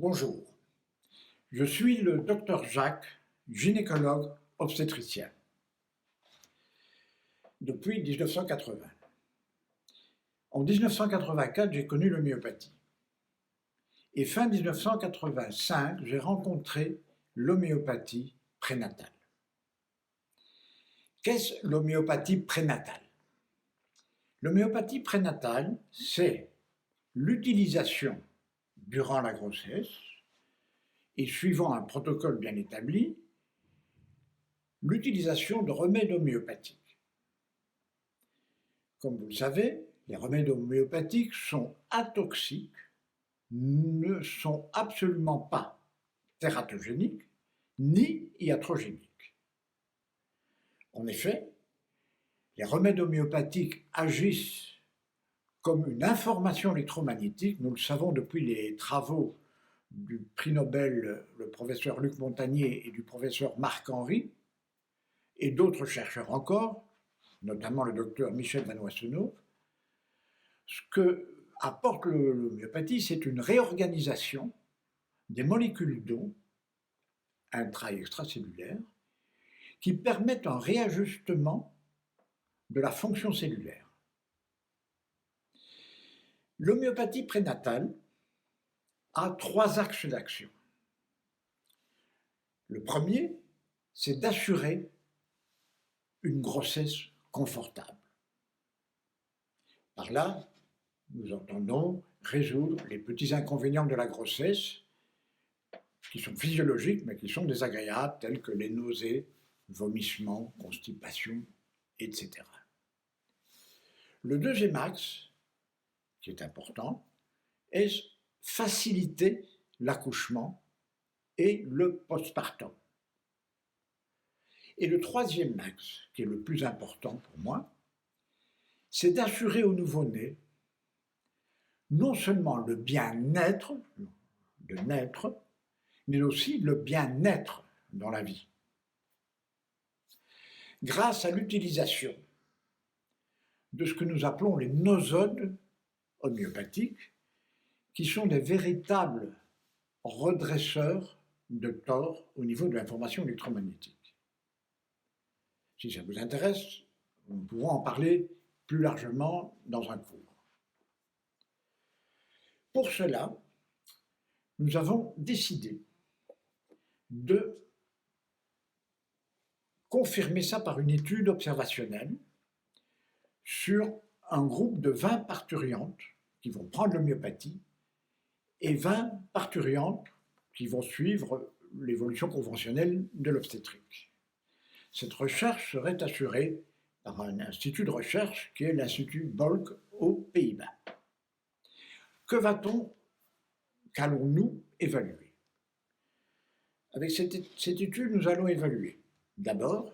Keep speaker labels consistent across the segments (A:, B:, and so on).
A: Bonjour, je suis le docteur Jacques, gynécologue obstétricien, depuis 1980. En 1984, j'ai connu l'homéopathie. Et fin 1985, j'ai rencontré l'homéopathie prénatale. Qu'est-ce l'homéopathie prénatale? L'homéopathie prénatale, c'est l'utilisation durant la grossesse et suivant un protocole bien établi, l'utilisation de remèdes homéopathiques. Comme vous le savez, les remèdes homéopathiques sont atoxiques, ne sont absolument pas tératogéniques ni iatrogéniques. En effet, les remèdes homéopathiques agissent comme une information électromagnétique. Nous le savons depuis les travaux du prix Nobel, le professeur Luc Montagnier et du professeur Marc Henry, et d'autres chercheurs encore, notamment le docteur Michel Van Wassenhoff. Ce que apporte l'homéopathie, c'est une réorganisation des molécules d'eau intra- et extracellulaires qui permettent un réajustement de la fonction cellulaire. L'homéopathie prénatale a 3 axes d'action. Le premier, c'est d'assurer une grossesse confortable. Par là, nous entendons résoudre les petits inconvénients de la grossesse qui sont physiologiques mais qui sont désagréables, tels que les nausées, vomissements, constipation, etc. Le deuxième axe, qui est important, est faciliter l'accouchement et le postpartum. Et le troisième axe, qui est le plus important pour moi, c'est d'assurer au nouveau-né non seulement le bien-être, de naître, mais aussi le bien-être dans la vie. Grâce à l'utilisation de ce que nous appelons les nosodes homéopathiques, qui sont des véritables redresseurs de tort au niveau de l'information électromagnétique. Si ça vous intéresse, nous pouvons en parler plus largement dans un cours. Pour cela, nous avons décidé de confirmer ça par une étude observationnelle sur un groupe de 20 parturiantes qui vont prendre l'homéopathie et 20 parturiantes qui vont suivre l'évolution conventionnelle de l'obstétrique. Cette recherche serait assurée par un institut de recherche qui est l'Institut Bolk aux Pays-Bas. Qu'allons-nous évaluer? Avec cette étude, nous allons évaluer d'abord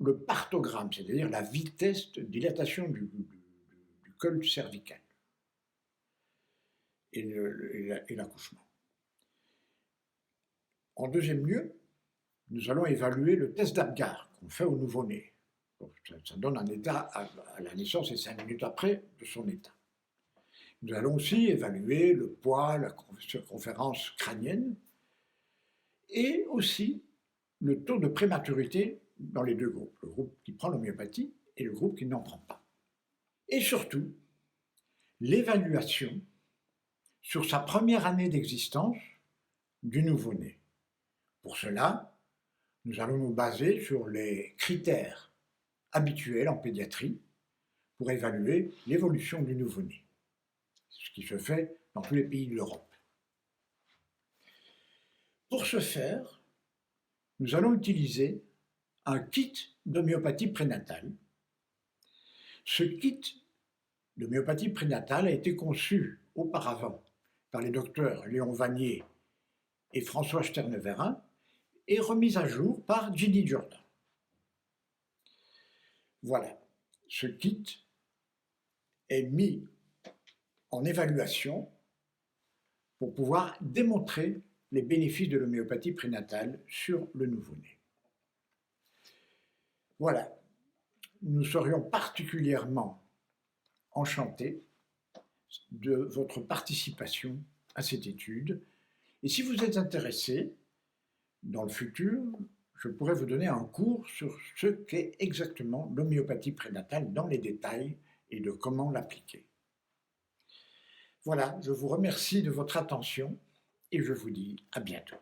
A: le parthogramme, c'est-à-dire la vitesse de dilatation du col cervical et l'accouchement. En deuxième lieu, nous allons évaluer le test d'Apgar qu'on fait au nouveau-né. Ça donne un état à la naissance et 5 minutes après de son état. Nous allons aussi évaluer le poids, la circonférence crânienne et aussi le taux de prématurité dans les deux groupes, le groupe qui prend l'homéopathie et le groupe qui n'en prend pas. Et surtout, l'évaluation sur sa première année d'existence du nouveau-né. Pour cela, nous allons nous baser sur les critères habituels en pédiatrie pour évaluer l'évolution du nouveau-né, ce qui se fait dans tous les pays de l'Europe. Pour ce faire, nous allons utiliser un kit d'homéopathie prénatale. Ce kit d'homéopathie prénatale a été conçu auparavant par les docteurs Léon Vanier et François Sterneverin et remis à jour par Ginny Jordan. Voilà, ce kit est mis en évaluation pour pouvoir démontrer les bénéfices de l'homéopathie prénatale sur le nouveau-né. Voilà, nous serions particulièrement enchantés de votre participation à cette étude Et si vous êtes intéressé, dans le futur, je pourrais vous donner un cours sur ce qu'est exactement l'homéopathie prénatale dans les détails et de comment l'appliquer. Voilà, je vous remercie de votre attention et je vous dis à bientôt.